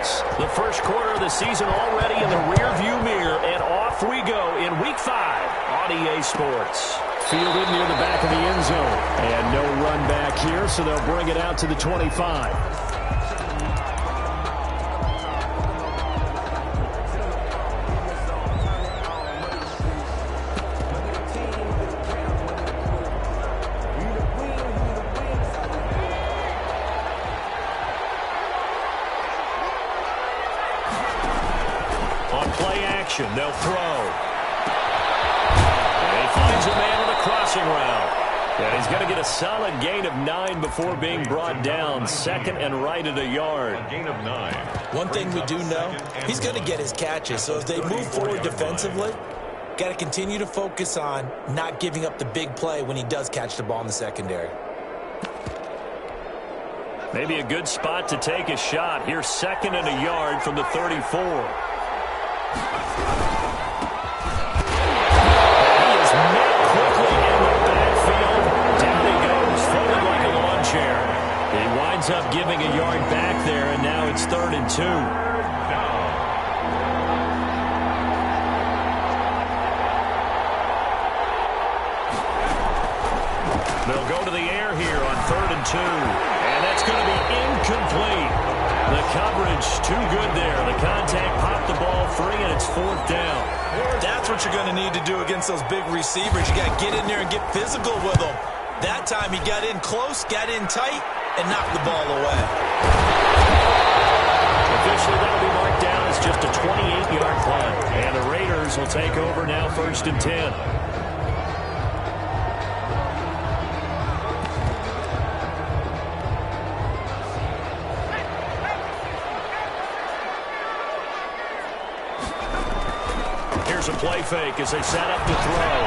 Broncos. The first quarter of the season already in the rearview mirror, and off we go in Week 5 on EA Sports. Fielded near the back of the end zone. And no run back here, so they'll bring it out to the 25. They'll throw. And he finds a man on a crossing route. And he's going to get a solid gain of 9 before being brought down. Second and right at a yard. A gain of 9. One thing we do know, he's going to get his catches. So as they move forward defensively, got to continue to focus on not giving up the big play when he does catch the ball in the secondary. Maybe a good spot to take a shot. Here's second and a yard from the 34. Up giving a yard back there, and now it's 3rd and 2. They'll go to the air here on 3rd and 2, and that's going to be incomplete. The coverage too good there. The contact popped the ball free, and it's 4th down. That's what you're going to need to do against those big receivers. You got to get in there and get physical with them. That time he got in close, got in tight, and knocked the ball away. Officially, that'll be marked down as just a 28-yard punt. And the Raiders will take over now 1st and 10. Here's a play fake as they set up to throw.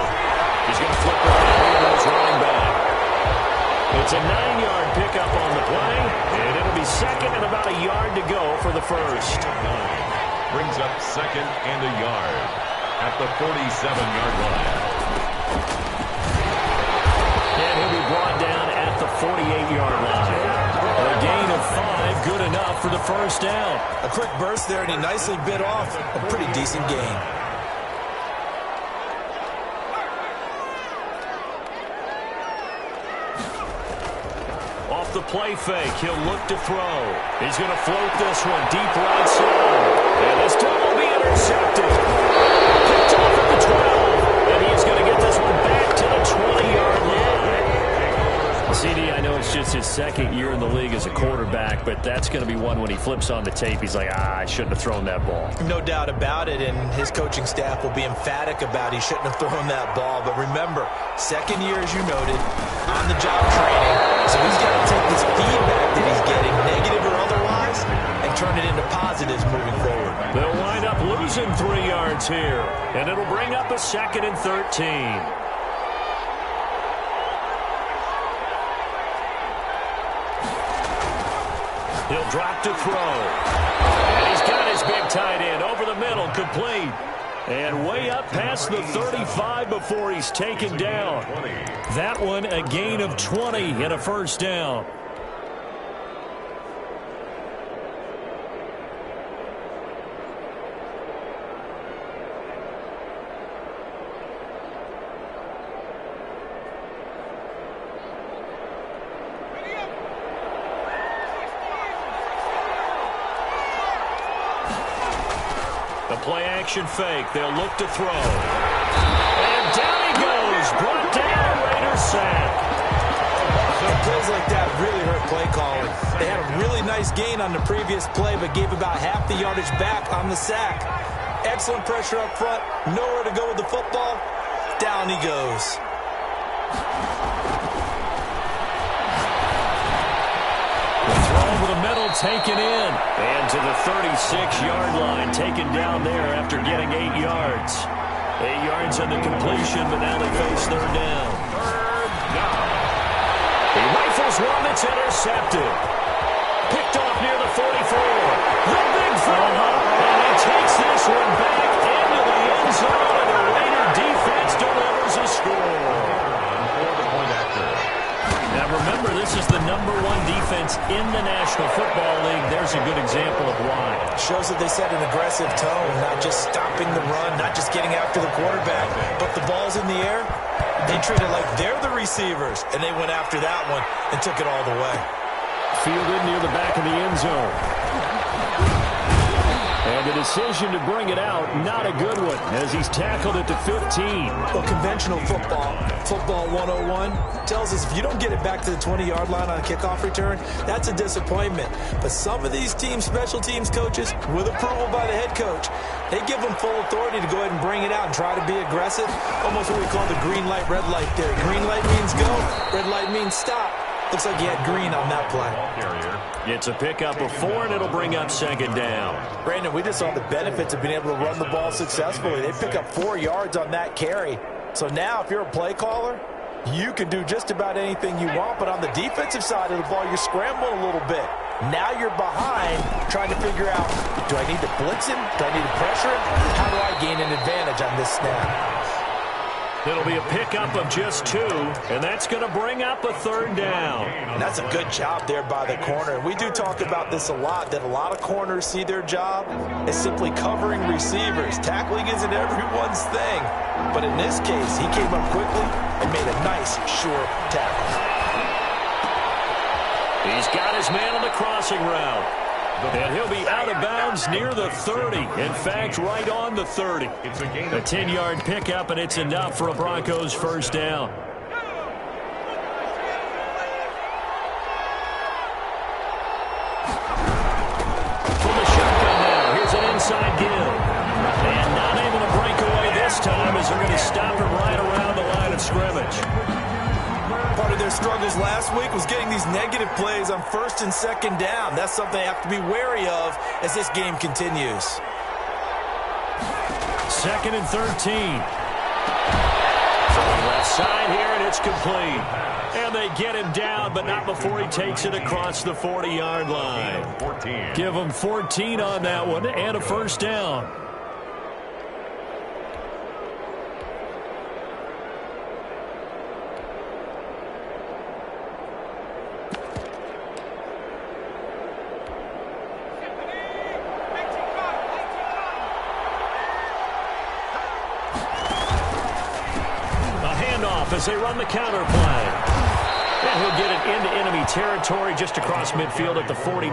He's going to flip it around to his running back. It's a 9-yard pickup on the play, and it'll be second and about a yard to go for the first. Brings up second and a yard at the 47-yard line. And he'll be brought down at the 48-yard line. A gain of 5, good enough for the first down. A quick burst there, and he nicely bit off a pretty decent gain. The play fake. He'll look to throw. He's going to float this one deep right side. And this time will be intercepted. Picked off at the 12. And he's going to get this one back to the 20-yard line. CD, I know it's just his second year in the league as a quarterback, but that's going to be one when he flips on the tape. He's like, I shouldn't have thrown that ball. No doubt about it, and his coaching staff will be emphatic about he shouldn't have thrown that ball. But remember, second year, as you noted, on-the-job training. So he's got to take this feedback that he's getting, negative or otherwise, and turn it into positives moving forward. They'll wind up losing 3 yards here, and it'll bring up a 2nd and 13. He'll drop to throw. And he's got his big tight end over the middle, complete. And way up past the 35 before he's taken down. That one a gain of 20 and a first down. The play-action fake. They'll look to throw. And down he goes. Brought down. Raiders sack. Plays like that really hurt play calling. They had a really nice gain on the previous play, but gave about half the yardage back on the sack. Excellent pressure up front. Nowhere to go with the football. Down he goes. Over the middle, taken in. And to the 36-yard line, taken down there after getting 8 yards. 8 yards on the completion, but now they face 3rd down. He rifles one that's intercepted. Picked off near the 44. The big throw, and he takes this one back into the end zone, and the Raider defense delivers a score. Now remember, this is the #1 defense in the National Football League. There's a good example of why. shows that they set an aggressive tone, not just stopping the run, not just getting after the quarterback, but the ball's in the air. They treat it like they're the receivers, and they went after that one and took it all the way. Fielded near the back of the end zone. And the decision to bring it out, not a good one, as he's tackled it to 15. Well, conventional football 101, tells us if you don't get it back to the 20-yard line on a kickoff return, that's a disappointment. But some of these special teams coaches, with approval by the head coach, they give them full authority to go ahead and bring it out and try to be aggressive. Almost what we call the green light, red light theory. Green light means go, red light means stop. Looks like he had green on that play. It's a pickup of 4, and it'll bring up second down. Brandon, we just saw the benefits of being able to run the ball successfully. They pick up 4 yards on that carry. So now if you're a play caller, you can do just about anything you want. But on the defensive side of the ball, you're scrambling a little bit. Now you're behind trying to figure out, do I need to blitz him? Do I need to pressure him? How do I gain an advantage on this snap? It'll be a pickup of just 2, and that's going to bring up a third down. And that's a good job there by the corner. We do talk about this a lot, that a lot of corners see their job as simply covering receivers. Tackling isn't everyone's thing. But in this case, he came up quickly and made a nice, sure tackle. He's got his man on the crossing route. And he'll be out of bounds near the 30. In fact, right on the 30. A 10-yard pickup, and it's enough for a Broncos first down. From the shotgun now, here's an inside give. And not able to break away this time as they're going to stop him right around the line of scrimmage. Part of their struggles last week was getting these negative plays on first and second down. That's something they have to be wary of as this game continues. 2nd and 13. From the left side here, and it's complete. And they get him down, but not before he takes it across the 40-yard line. Give him 14 on that one and a first down. As they run the counter play. And he'll get it into enemy territory just across midfield at the 49.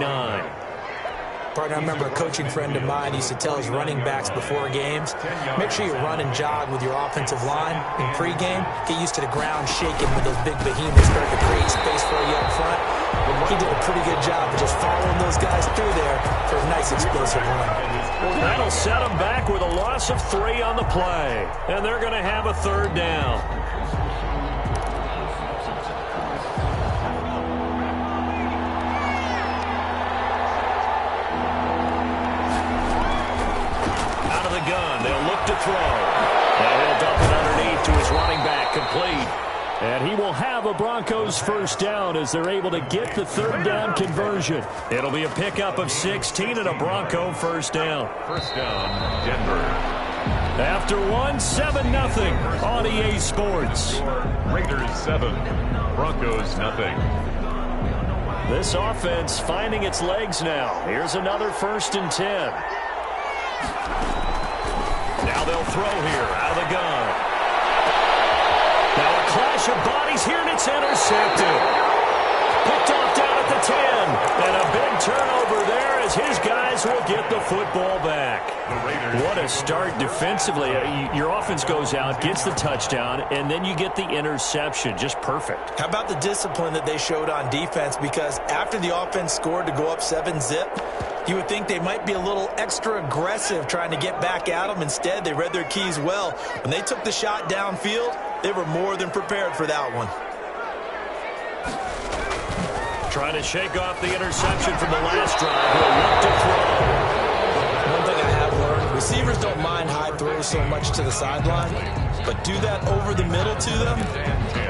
Partner, I remember a coaching friend of mine used to tell his running backs before games, make sure you run and jog with your offensive line in pregame. Get used to the ground shaking when those big behemoths start to create space for you up front. He did a pretty good job of just following those guys through there for a nice explosive run. That'll set them back with a loss of 3 on the play. And they're going to have a third down. To throw. And he'll dump it underneath to his running back, complete. And he will have a Broncos first down as they're able to get the third down conversion. It'll be a pickup of 16 and a Bronco first down. First down, Denver. After 7-0 on EA Sports. Raiders 7, Broncos nothing. This offense finding its legs now. Here's another 1st and 10. Now they'll throw here out of the gun. Now a clash of bodies here, and it's intercepted. Picked off down at the 10. And a big turnover there as his guys will get the football back. What a start defensively. Your offense goes out, gets the touchdown, and then you get the interception. Just perfect. How about the discipline that they showed on defense? Because after the offense scored to go up 7-0, you would think they might be a little extra aggressive trying to get back at them. Instead, they read their keys well. When they took the shot downfield, they were more than prepared for that one. Trying to shake off the interception from the last drive. He'll look to throw. One thing I have learned, receivers don't mind high throws so much to the sideline, but do that over the middle to them,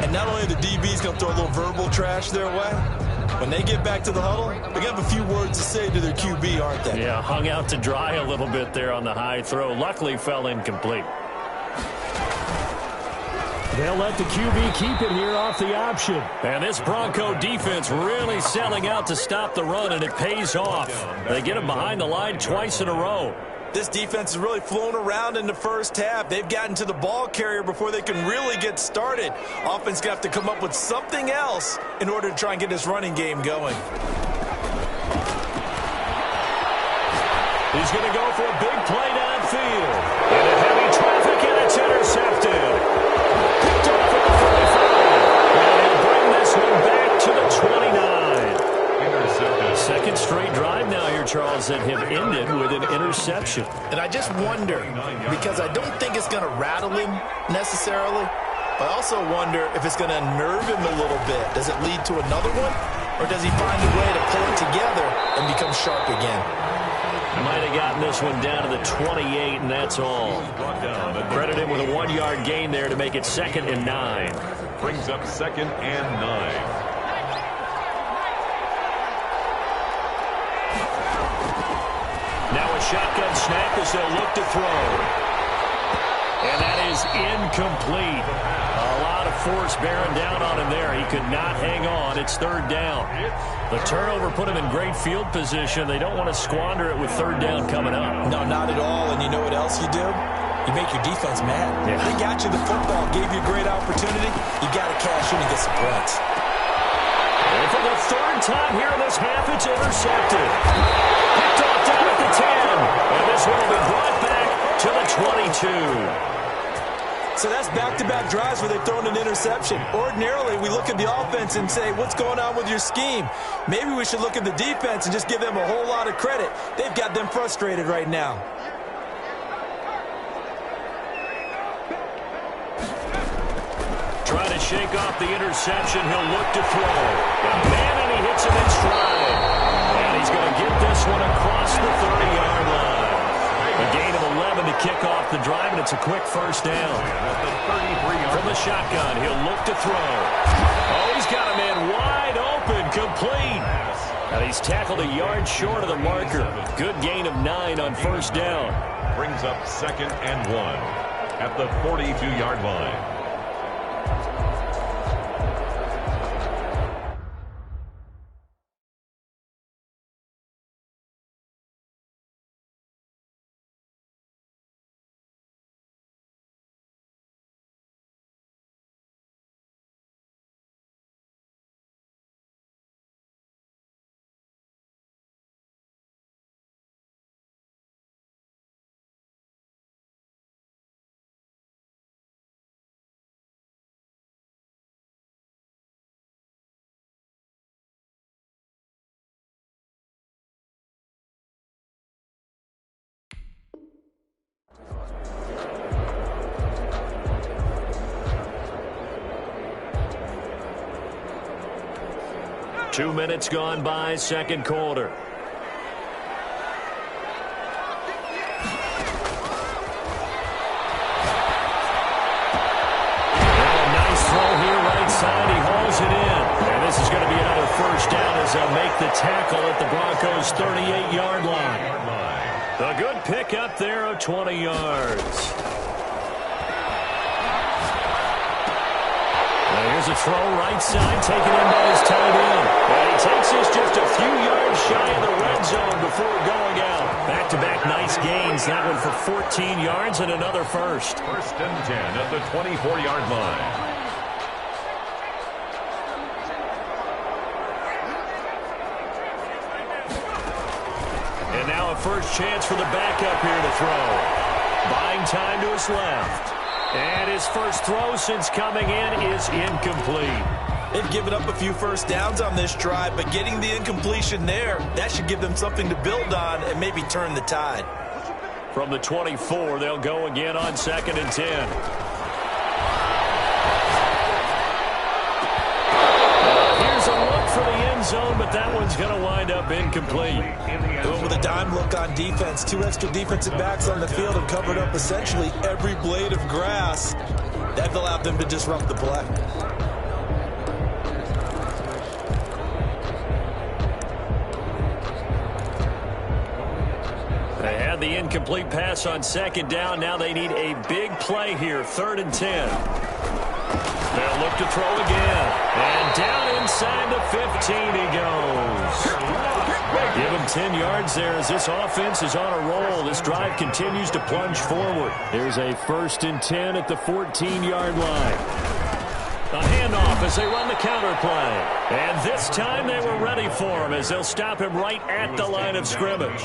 and not only the DB's going to throw a little verbal trash their way, when they get back to the huddle, they're going to have a few words to say to their QB, aren't they? Yeah, hung out to dry a little bit there on the high throw. Luckily fell incomplete. They'll let the QB keep it here off the option. And this Bronco defense really selling out to stop the run, and it pays off. They get him behind the line twice in a row. This defense is really flown around in the first half. They've gotten to the ball carrier before they can really get started. Offense going to have to come up with something else in order to try and get this running game going. He's going to go for a big play downfield. Into heavy traffic, and it's intercepted. Picked off at the 45. And he'll bring this one back to the 29. Intercepted. Second straight drive now here, Charles, that have ended with an interception. And I just wonder, because I don't think it's going to rattle him necessarily, but I also wonder if it's going to unnerve him a little bit. Does it lead to another one? Or does he find a way to pull it together and become sharp again? Might have gotten this one down to the 28, and that's all. Credit him with a 1-yard gain there to make it 2nd and 9. Brings up 2nd and 9. Now a shotgun snap as they'll look to throw. And that is incomplete. A lot of force bearing down on him there. He could not hang on. It's 3rd down. The turnover put him in great field position. They don't want to squander it with 3rd down coming up. No, not at all. And you know what else you do? You make your defense mad. Yeah. They got you the football, gave you a great opportunity. You got to cash in and get some points. And for the 3rd time here in this half, it's intercepted. Picked off down at the 10. And this one will be brought back to the 22. So that's back-to-back drives where they've thrown an interception. Ordinarily, we look at the offense and say, what's going on with your scheme? Maybe we should look at the defense and just give them a whole lot of credit. They've got them frustrated right now. Trying to shake off the interception. He'll look to throw. Man, and he hits him in stride. And he's going to get this one across the 30-yard line. A gain of 11 to kick off the drive, and it's a quick 1st down. From the shotgun, he'll look to throw. Oh, he's got a man wide open, complete. And he's tackled a yard short of the marker. Good gain of 9 on 1st down. Brings up 2nd and 1 at the 42-yard line. Two minutes gone by, 2nd quarter. Nice throw here right side. He hauls it in. And this is going to be another 1st down as they'll make the tackle at the Broncos' 38-yard line. A good pick up there of 20 yards. Here's a throw right side, taken in by his tight end. And he takes this just a few yards shy of the red zone before going out. Back-to-back nice gains. That one for 14 yards and another 1st. 1st and 10 at the 24-yard line. And now a 1st chance for the backup here to throw. Buying time to his left. And his 1st throw since coming in is incomplete. They've given up a few 1st downs on this drive, but getting the incompletion there, that should give them something to build on and maybe turn the tide. From the 24, they'll go again on 2nd and 10. Here's a look for the end zone, but that one's going to wind up incomplete. Going with a dime look on defense. 2 extra defensive backs on the field and covered up essentially every blade of grass. That allowed them to disrupt the play. They had the incomplete pass on 2nd down. Now they need a big play here. 3rd and 10. They'll look to throw again. And down inside the 15 he goes. Give him 10 yards there as this offense is on a roll. This drive continues to plunge forward. Here's a 1st and 10 at the 14-yard line. A handoff as they run the counter play. And this time they were ready for him as they'll stop him right at the line of scrimmage.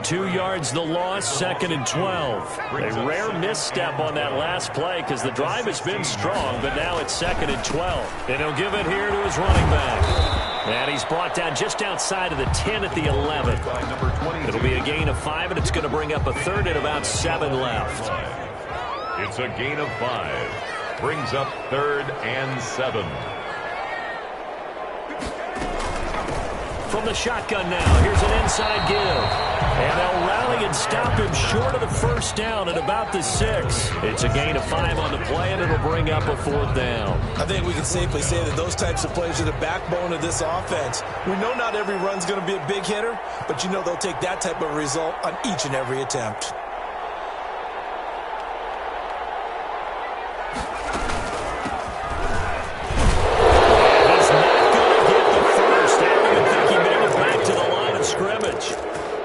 2 yards the loss, 2nd and 12. A rare misstep on that last play because the drive has been strong, but now it's 2nd and 12. And he'll give it here to his running back. And he's brought down just outside of the 10 at the 11. It'll be a gain of 5, and it's going to bring up a 3rd and about 7 left. It's a gain of 5. Brings up 3rd and 7. From the shotgun now, here's an inside give. And they'll rally and stop him short of the 1st down at about the 6. It's a gain of 5 on the play, and it'll bring up a 4th down. I think we can safely say that those types of plays are the backbone of this offense. We know not every run's going to be a big hitter, but you know they'll take that type of result on each and every attempt.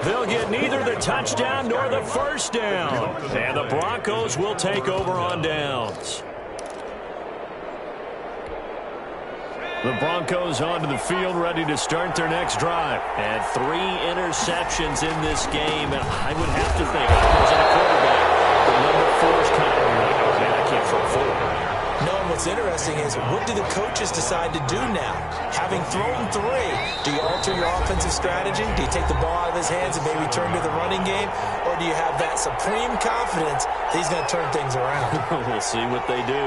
They'll get neither the touchdown nor the 1st down. And the Broncos will take over on downs. The Broncos onto the field ready to start their next drive. And 3 interceptions in this game. And I would have to think, if I wasn't a quarterback, the number 4 is kind of, man, I can't throw 4. No, and what's interesting is, what do the coaches decide to do now? Having thrown 3, do you alter your offensive strategy? Do you take the ball out of his hands and maybe turn to the running game? Or do you have that supreme confidence that he's going to turn things around? We'll see what they do.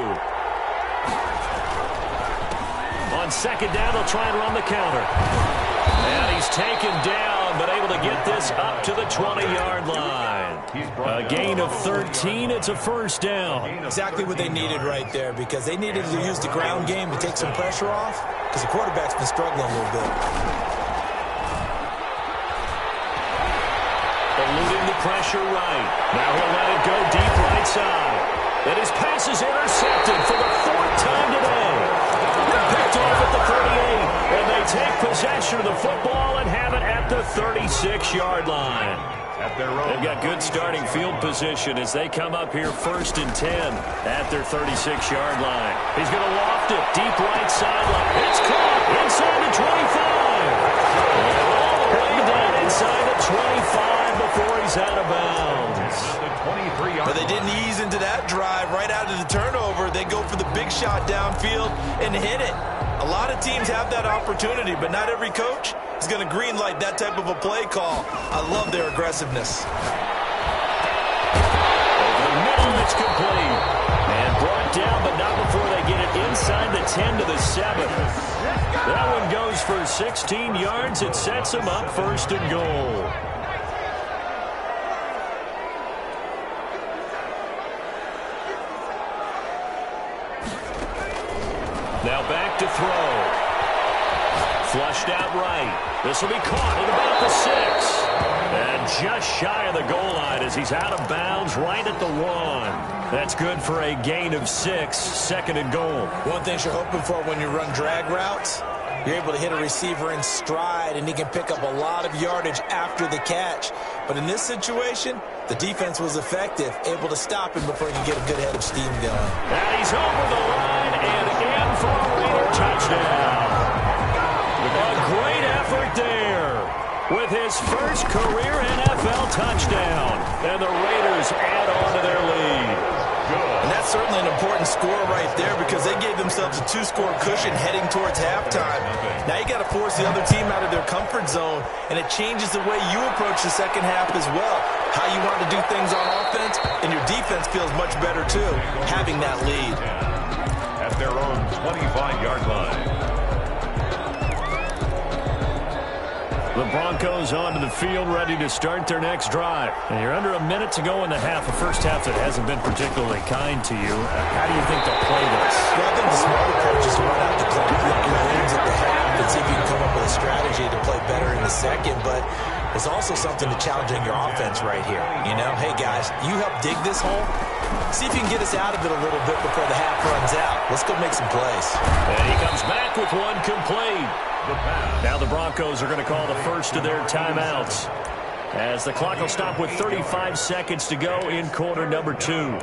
On 2nd down, they'll try and run the counter. And he's taken down, but able to get this up to the 20-yard line. A gain of 13. It's a 1st down. Exactly what they needed right there, because they needed to use the ground game to take some pressure off, because the quarterback's been struggling a little bit. Eluding the pressure right. Now he'll let it go deep right side. And his pass is intercepted for the 4th time today. Picked off at the 38. And they take possession of the football and have it at the 36-yard line. They've got good starting field position as they come up here 1st and 10 at their 36-yard line. He's going to loft it deep right sideline. It's caught inside the 25. And all the way down inside the 25 before he's out of bounds. But they didn't ease into that drive right out of the turnover. They go for the big shot downfield and hit it. A lot of teams have that opportunity, but not every coach is going to greenlight that type of a play call. I love their aggressiveness. Over the middle, it's complete. And brought down, but not before they get it inside the 10 to the 7. That one goes for 16 yards. It sets them up 1st and goal. Now back to throw. Flushed out right. This will be caught at about the 6. And just shy of the goal line as he's out of bounds right at the 1. That's good for a gain of 6, 2nd and goal. One thing you're hoping for when you run drag routes, you're able to hit a receiver in stride, and he can pick up a lot of yardage after the catch. But in this situation, the defense was effective, able to stop him before he can get a good head of steam going. And he's over the line and in for a Raider touchdown. A great effort there with his first career NFL touchdown. And the Raiders add on to their lead. And that's certainly an important score right there, because they gave themselves a 2-score cushion heading towards halftime. Now you got to force the other team out of their comfort zone, and it changes the way you approach the second half as well. How you want to do things on offense, and your defense feels much better too, having that lead. At their own 25-yard line. The Broncos onto the field ready to start their next drive. And you're under a minute to go in the half, a first half that hasn't been particularly kind to you. How do you think they'll play this? Well, I think the smart approach is to run out the clock, look your wins at the half, and see if you can come up with a strategy to play better in the second. But there's also something to challenging your offense right here. You know, hey, guys, you help dig this hole, See if you can get us out of it a little bit before the half runs out. Let's go make some plays. And he comes back with one complete. Now the Broncos are going to call the first of their timeouts, as the clock will stop with 35 seconds to go in quarter number 2.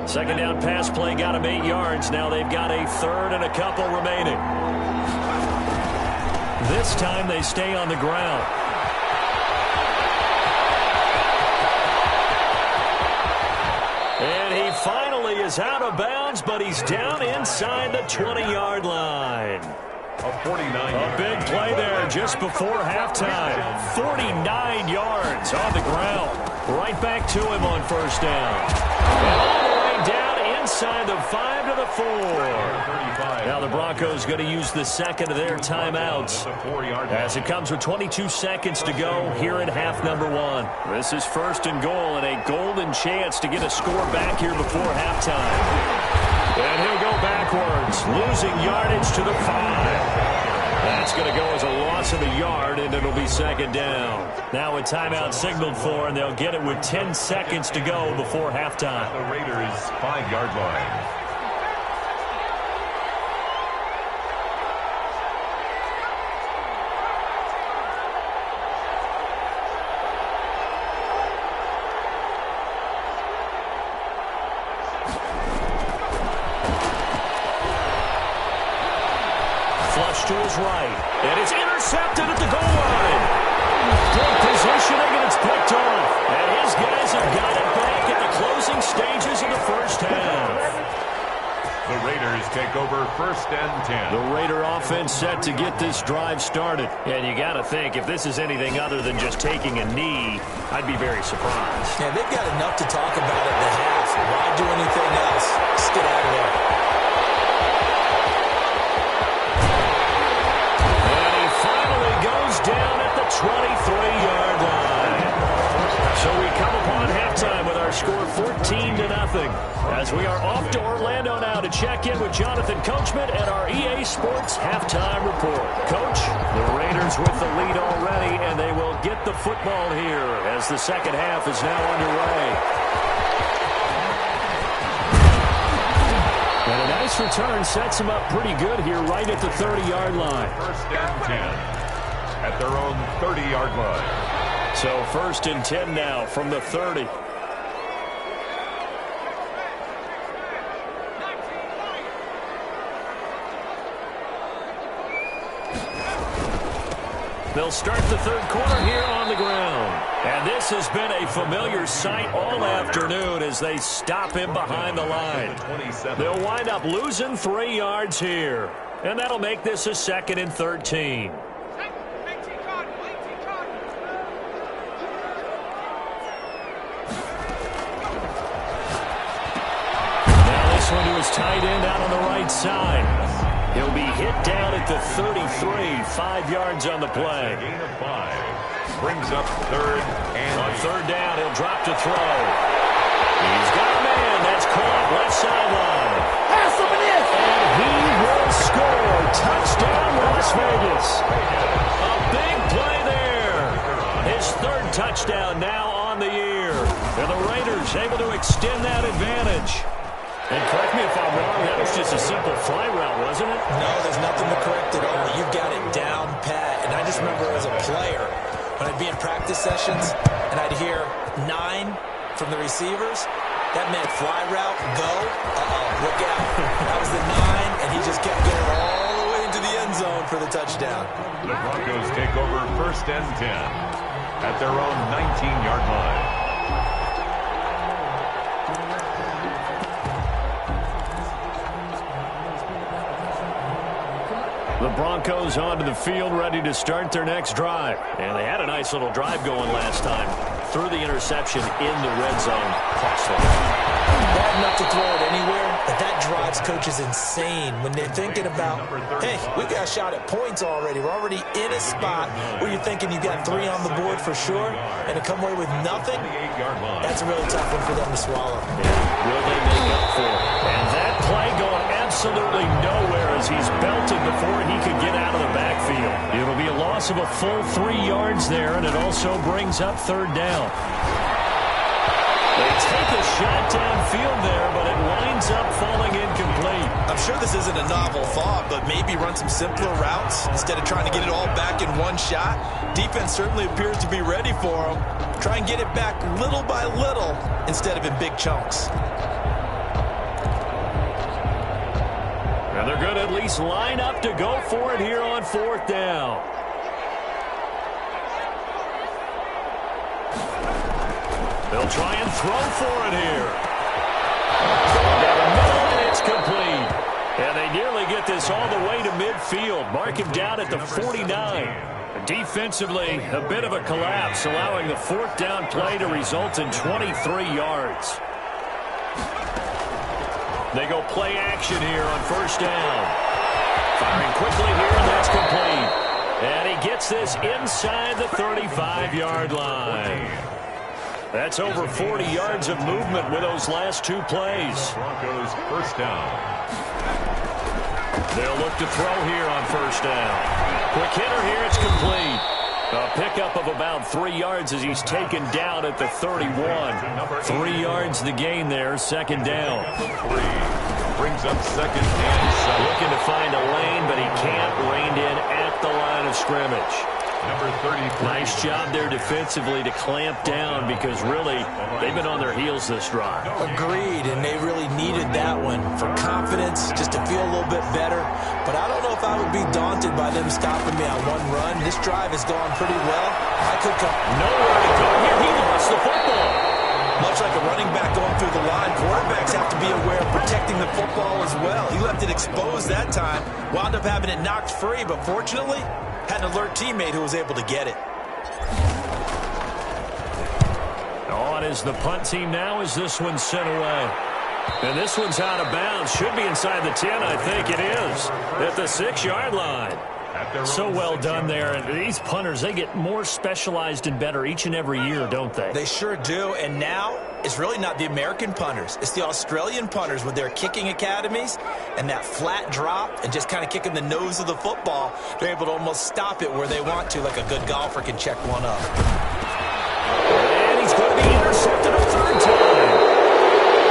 Second down pass play got him 8 yards. Now they've got a third and a couple remaining. This time they stay on the ground. And he finally is out of bounds, but he's down inside the 20-yard line. A big play there just before halftime. 49 yards on the ground. Right back to him on first down. And all the way down inside the 5 to the 4. Now the Broncos going to use the second of their timeouts, as it comes with 22 seconds to go here in half number 1. This is first and goal, and a golden chance to get a score back here before halftime. And he'll go backwards, losing yardage to the 5. That's going to go as a loss of a yard, and it'll be second down. Now a timeout signaled for, and they'll get it with 10 seconds to go before halftime. The Raiders' 5-yard line. To his right, and it's intercepted at the goal line. Good positioning, and it's picked off. And his guys have got it back in the closing stages of the first half. The Raiders take over first and 10. The Raider offense set to get this drive started. And you got to think, if this is anything other than just taking a knee, I'd be very surprised. Yeah, they've got enough to talk about at the half. Why do anything else? Just get out of there. Down at the 23-yard line. So we come upon halftime with our score 14-0. As we are off to Orlando now to check in with Jonathan Coachman at our EA Sports halftime report. Coach, the Raiders with the lead already, and they will get the football here as the second half is now underway. And a nice return sets them up pretty good here right at the 30-yard line. First and 10. At their own 30-yard line. So first and 10 now from the 30. They'll start the third quarter here on the ground. And this has been a familiar sight all afternoon as they stop him behind the line. They'll wind up losing 3 yards here. And that'll make this a second and 13. One to his tight end out on the right side. He'll be hit down at the 33, 5 yards on the play. Gain of 5. Brings up third and on third down, he'll drop to throw. He's got a man. That's caught left sideline. And he will score. Touchdown, Las Vegas. A big play there. His third touchdown now on the year. And the Raiders able to extend that advantage. And correct me if I'm wrong, that was just a simple fly route, wasn't it? No, there's nothing to correct at all. You've got it down pat. And I just remember as a player, when I'd be in practice sessions, and I'd hear 9 from the receivers, that meant fly route, go, look out. That was the 9, and he just kept getting all the way into the end zone for the touchdown. The Broncos take over first and 10 at their own 19-yard line. The Broncos onto the field ready to start their next drive. And they had a nice little drive going last time. Threw the interception in the red zone. Costly. Bad enough to throw it anywhere, but that drives coaches insane when they're thinking about, hey, we got a shot at points already. We're already in a spot where you're thinking you got 3 on the board for sure, and to come away with nothing, that's a really tough one for them to swallow. Yeah. Will they make up for it? And that play going absolutely nowhere as as he's belted before he could get out of the backfield. It'll be a loss of a full 3 yards there, and it also brings up third down. They take a shot downfield there, but it winds up falling incomplete. I'm sure this isn't a novel thought, but maybe run some simpler routes instead of trying to get it all back in one shot. Defense certainly appears to be ready for them. Try and get it back little by little instead of in big chunks. And they're going to at least line up to go for it here on fourth down. They'll try and throw for it here. Down the middle, and it's complete. And they nearly get this all the way to midfield. Mark him down at the 49. Defensively, a bit of a collapse, allowing the fourth down play to result in 23 yards. They go play action here on first down. Firing quickly here, and that's complete. And he gets this inside the 35-yard line. That's over 40 yards of movement with those last 2 plays. Broncos first down. They'll look to throw here on first down. Quick hitter here, it's complete. A pickup of about 3 yards as he's taken down at the 31. 3 yards the gain there, second down. Brings up second and 7. Looking to find a lane, but he can't. Reined in at the line of scrimmage. Number 33. Nice job there defensively to clamp down because really they've been on their heels this drive. Agreed, and they really needed that one for confidence, just to feel a little bit better. But I don't know if I would be daunted by them stopping me on one run. This drive has gone pretty well. I could come nowhere to go here. He lost the football. Much like a running back going through the line, quarterbacks have to be aware of protecting the football as well. He left it exposed that time, wound up having it knocked free, but fortunately had an alert teammate who was able to get it. On is the punt team now as this one's sent away. And this one's out of bounds. Should be inside the 10, I think it is. At the 6-yard line. So well done there. And these punters, they get more specialized and better each and every year, don't they? They sure do. And now it's really not the American punters. It's the Australian punters with their kicking academies and that flat drop and just kind of kicking the nose of the football. They're able to almost stop it where they want to, like a good golfer can check one up. And he's going to be intercepted a third time.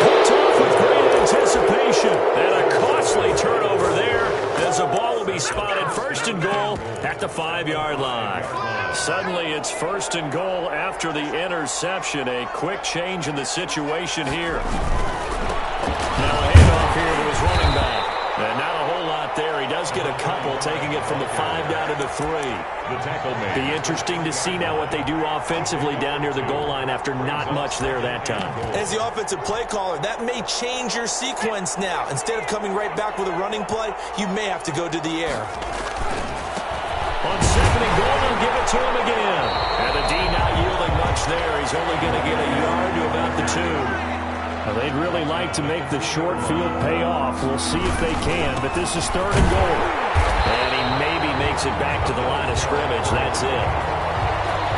Picked off with great anticipation. And a costly turnover there as the ball will be spotted first and goal at the 5-yard line. Suddenly it's first and goal after the interception. A quick change in the situation here. Now a handoff here to his running back. And not a whole lot there. He does get a couple, taking it from the 5 down to the 3. The tackle made. Be interesting to see now what they do offensively down near the goal line after not much there that time. As the offensive play caller, that may change your sequence now. Instead of coming right back with a running play, you may have to go to the air. On second and goal, they'll give it to him again. And the D not yielding much there. He's only going to get a yard to about the 2. Now, they'd really like to make the short field pay off. We'll see if they can, but this is third and goal. And he maybe makes it back to the line of scrimmage. That's it.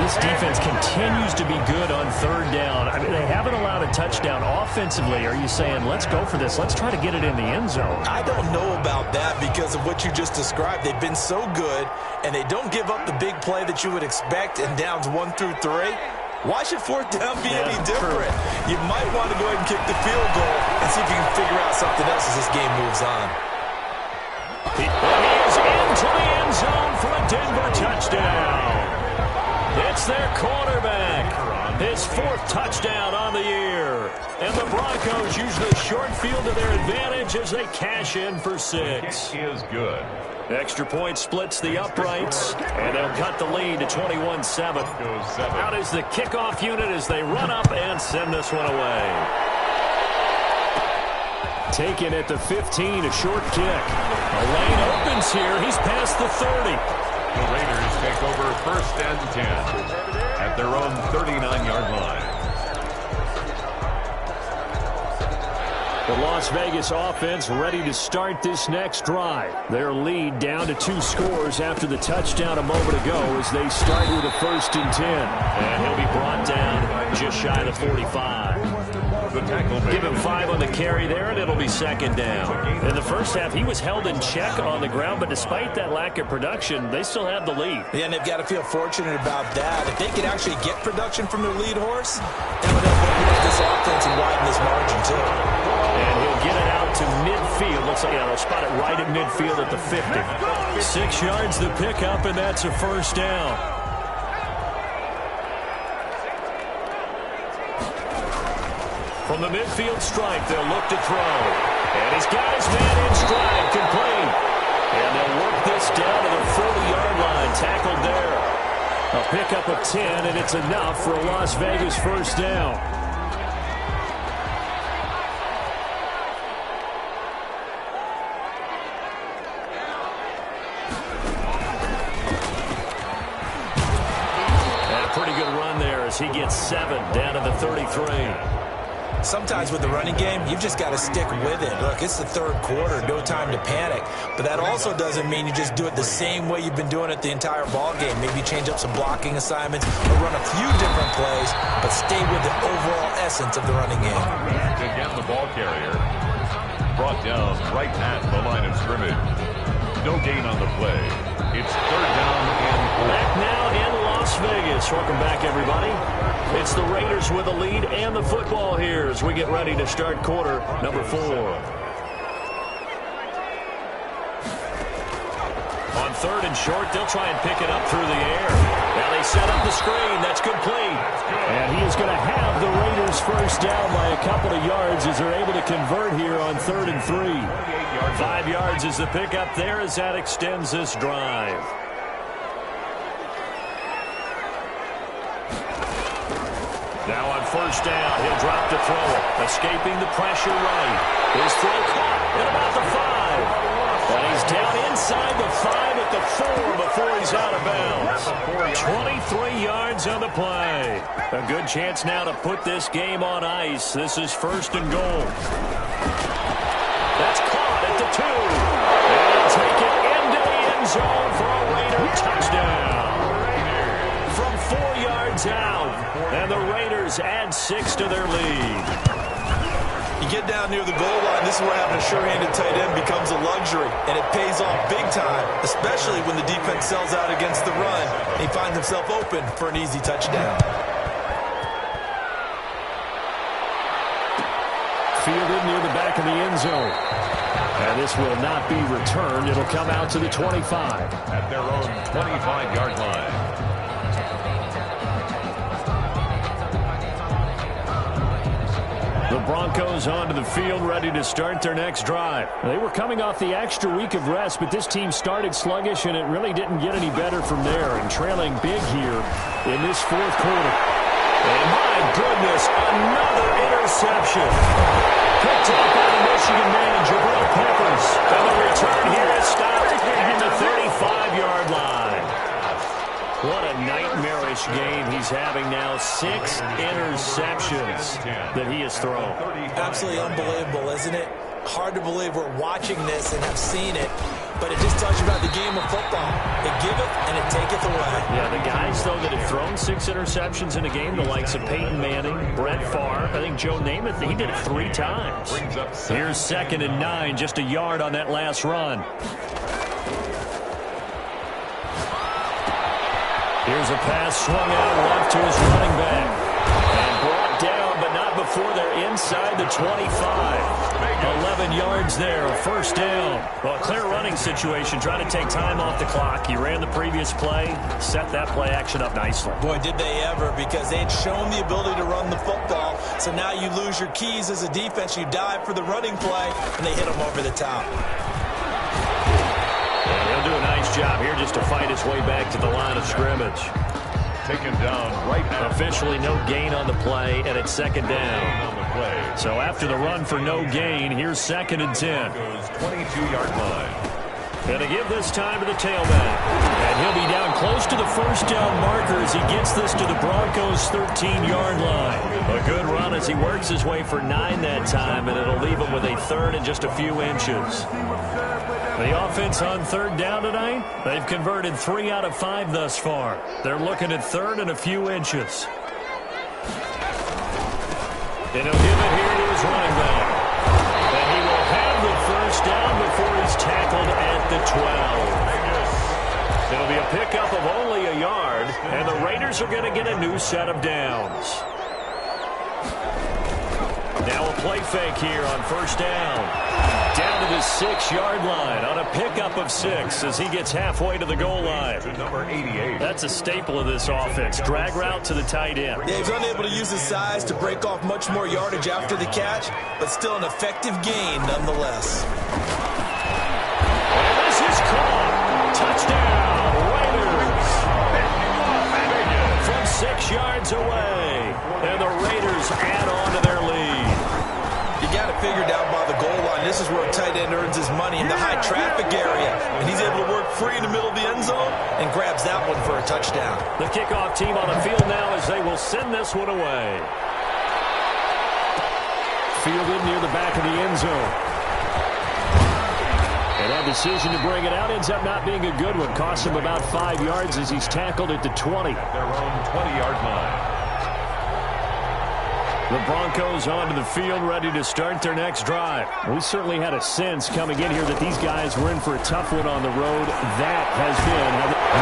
This defense continues to be good on third down. I mean, they haven't allowed a touchdown offensively. Are you saying, let's go for this? Let's try to get it in the end zone. I don't know about that because of what you just described. They've been so good, and they don't give up the big play that you would expect in downs 1 through 3. Why should fourth down be any different? You might want to go ahead and kick the field goal and see if you can figure out something else as this game moves on. He is into the end zone for a Denver touchdown. It's their quarterback. His 4th touchdown on the year. And the Broncos use the short field to their advantage as they cash in for 6. He is good. Extra point splits the uprights, and they'll cut the lead to 21-7. Out is the kickoff unit as they run up and send this one away. Taken at the 15, a short kick. A lane opens here. He's past the 30. The Raiders take over first and 10 at their own 39-yard line. The Las Vegas offense ready to start this next drive. Their lead down to 2 scores after the touchdown a moment ago as they start with a 1st and 10. And he'll be brought down just shy of the 45. The tackle made. Give him 5 on the carry there, and it'll be second down. In the first half, he was held in check on the ground, but despite that lack of production, they still have the lead. Yeah, and they've got to feel fortunate about that. If they could actually get production from their lead horse, that would help open up this offense and widen this margin, too. And he'll get it out to midfield. Looks like they'll spot it right at midfield at the 50. 6 yards the pickup, and that's a first down. From the midfield stripe, they'll look to throw. And he's got his man in stride, complete. And they'll work this down to the 40-yard line, tackled there. A pickup of 10, and it's enough for a Las Vegas first down. And a pretty good run there as he gets 7 down to the 33. Sometimes with the running game, you've just got to stick with it. Look, it's the third quarter, no time to panic. But that also doesn't mean you just do it the same way you've been doing it the entire ball game. Maybe change up some blocking assignments or run a few different plays, but stay with the overall essence of the running game. Again, the ball carrier brought down right at the line of scrimmage. No gain on the play. It's third down and 4. Back now in Las Vegas. Welcome back, everybody. It's the Raiders with the lead and the football here as we get ready to start quarter number 4. On third and short, they'll try and pick it up through the air. Now they set up the screen. That's complete. And he is going to have the Raiders first down by a couple of yards as they're able to convert here on 3rd and 3. 5 yards is the pickup there as that extends this drive. Now on first down, he'll drop to throw it. Escaping the pressure right. His throw caught at about the 5. And he's down inside the 5 at the 4 before he's out of bounds. 23 yards on the play. A good chance now to put this game on ice. This is 1st and goal. That's caught at the 2. And they'll take it into the end zone for a Raider touchdown. From 4 yards out. And the Raiders add 6 to their lead. You get down near the goal line, this is where having a sure-handed tight end becomes a luxury, and it pays off big time, especially when the defense sells out against the run, and he finds himself open for an easy touchdown. Fielded near the back of the end zone. And this will not be returned. It'll come out to the 25. At their own 25-yard line. The Broncos onto the field, ready to start their next drive. They were coming off the extra week of rest, but this team started sluggish, and it really didn't get any better from there, and trailing big here in this 4th quarter. And my goodness, another interception. Picked up by the Michigan man, Jabril Peppers. And the return here is stopped at the 35-yard line. What a nightmarish game he's having now. 6 interceptions that he has thrown. Absolutely unbelievable, isn't it? Hard to believe we're watching this and have seen it, but it just tells you about the game of football. It giveth and it taketh away. Yeah, the guys, though, that have thrown 6 interceptions in a game, the likes of Peyton Manning, Brett Favre, I think Joe Namath, he did it 3 times. Here's 2nd and 9, just a yard on that last run. Here's a pass swung out left to his running back. And brought down, but not before they're inside the 25. 11 yards there, a first down. Well, a clear running situation, trying to take time off the clock. He ran the previous play, set that play action up nicely. Boy, did they ever, because they'd shown the ability to run the football. So now you lose your keys as a defense. You dive for the running play, and they hit him over the top. He'll do a nice job here just to fight his way back to the line of scrimmage. Taken down right now. Officially no gain on the play, and it's 2nd down. So after the run for no gain, here's 2nd and 10. 22-yard line. And to give this time to the tailback. And he'll be down close to the first down marker as he gets this to the Broncos' 13-yard line. A good run as he works his way for 9 that time, and it'll leave him with a 3rd and just a few inches. The offense on 3rd down tonight, they've converted 3 out of 5 thus far. They're looking at 3rd and a few inches. And he'll give it here to his running back. And he will have the first down before he's tackled at the 12. It'll be a pickup of only a yard, and the Raiders are going to get a new set of downs. Now a play fake here on first down. Down to the 6-yard line on a pickup of 6 as he gets halfway to the goal line. Number 88. That's a staple of this offense. Drag route to the tight end. Yeah, he's unable to use his size to break off much more yardage after the catch, but still an effective gain nonetheless. And this is caught. Touchdown, Raiders. From 6 yards away. And the Raiders add on to their lead. You got to figure down by the goal line. This is where a tight end earns his money in the high traffic area. And he's able to work free in the middle of the end zone and grabs that one for a touchdown. The kickoff team on the field now as they will send this one away. Fielded near the back of the end zone. And that decision to bring it out ends up not being a good one. Costs him about 5 yards as he's tackled at the 20. At their own 20-yard line. The Broncos onto the field, ready to start their next drive. We certainly had a sense coming in here that these guys were in for a tough one on the road. That has been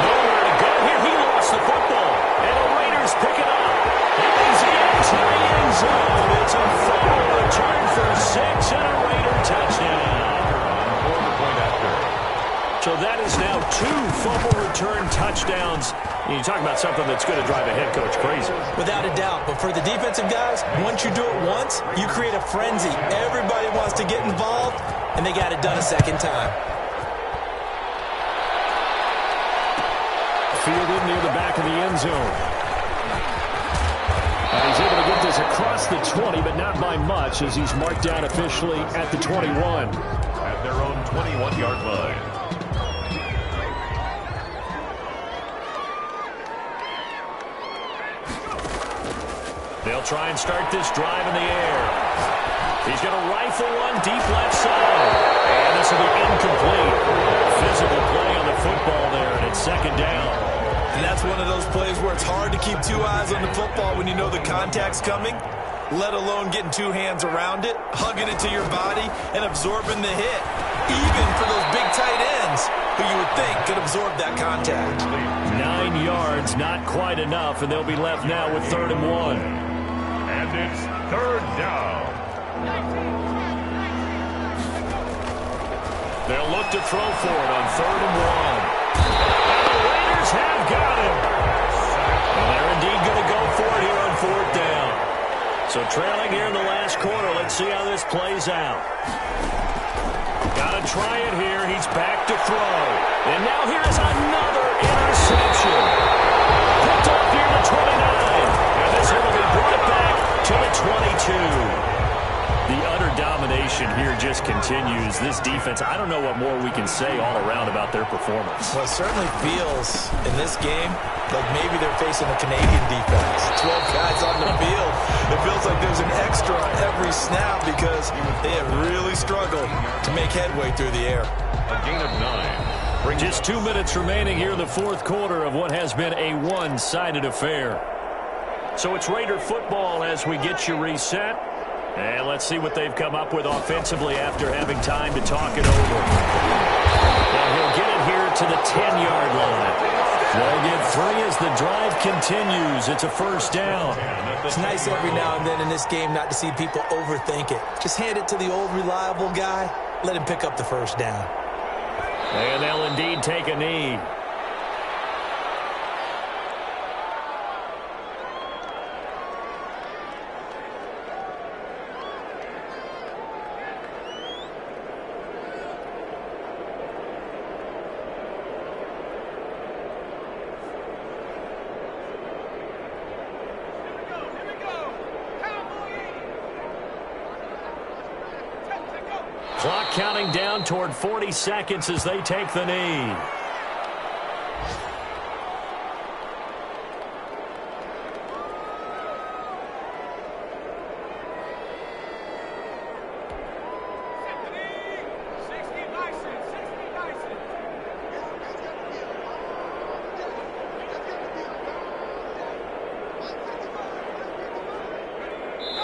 nowhere to go here. He lost the football, and the Raiders pick it up. And he's into the end zone. It's a fumble return for 6 and a Raider touchdown. So that is now 2 fumble return touchdowns. You talk about something that's going to drive a head coach crazy. Without a doubt. But for the defensive guys, once you do it once, you create a frenzy. Everybody wants to get involved, and they got it done a second time. Fielded near the back of the end zone. And he's able to get this across the 20, but not by much as he's marked down officially at the 21. At their own 21-yard line. They'll try and start this drive in the air. He's going to rifle one deep left side. And this will be incomplete. Physical play on the football there, and it's second down. And that's one of those plays where it's hard to keep 2 eyes on the football when you know the contact's coming, let alone getting 2 hands around it, hugging it to your body, and absorbing the hit. Even for those big tight ends who you would think could absorb that contact. 9 yards, not quite enough, and they'll be left now with 3rd and 1. And it's 3rd down. They'll look to throw for it on 3rd and 1. And the Raiders have got him. And they're indeed going to go for it here on 4th down. So trailing here in the last quarter. Let's see how this plays out. Got to try it here. He's back to throw. And now here's another interception. Picked off here to 29. And this one will be brought back to the 22. The utter domination here just continues. This defense, I don't know what more we can say all around about their performance. Well, it certainly feels in this game like maybe they're facing a Canadian defense. 12 guys on the field. It feels like there's an extra on every snap because they have really struggled to make headway through the air. A gain of 9. Just 2 minutes remaining here in the 4th quarter of what has been a one-sided affair. So it's Raider football as we get you reset. And let's see what they've come up with offensively after having time to talk it over. And he'll get it here to the 10-yard line. They'll get 3 as the drive continues. It's a first down. It's nice every now and then in this game not to see people overthink it. Just hand it to the old reliable guy. Let him pick up the first down. And they'll indeed take a knee. Clock counting down toward 40 seconds as they take the knee.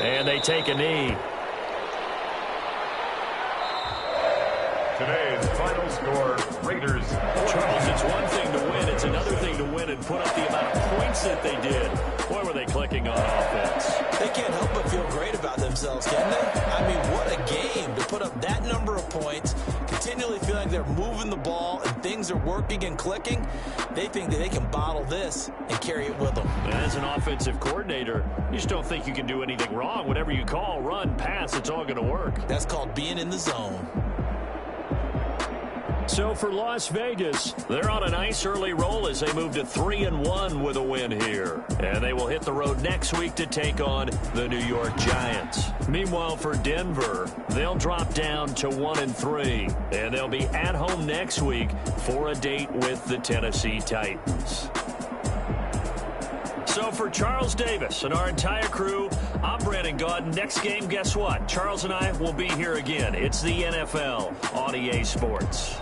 And they take a knee. Today's final score, Raiders. Charles, it's one thing to win. It's another thing to win and put up the amount of points that they did. Boy, were they clicking on offense. They can't help but feel great about themselves, can they? I mean, what a game to put up that number of points, continually feeling like they're moving the ball and things are working and clicking. They think that they can bottle this and carry it with them. As an offensive coordinator, you just don't think you can do anything wrong. Whatever you call, run, pass, it's all going to work. That's called being in the zone. So for Las Vegas, they're on a nice early roll as they move to 3-1 with a win here. And they will hit the road next week to take on the New York Giants. Meanwhile, for Denver, they'll drop down to 1-3. And they'll be at home next week for a date with the Tennessee Titans. So for Charles Davis and our entire crew, I'm Brandon Gaudin. Next game, guess what? Charles and I will be here again. It's the NFL on EA Sports.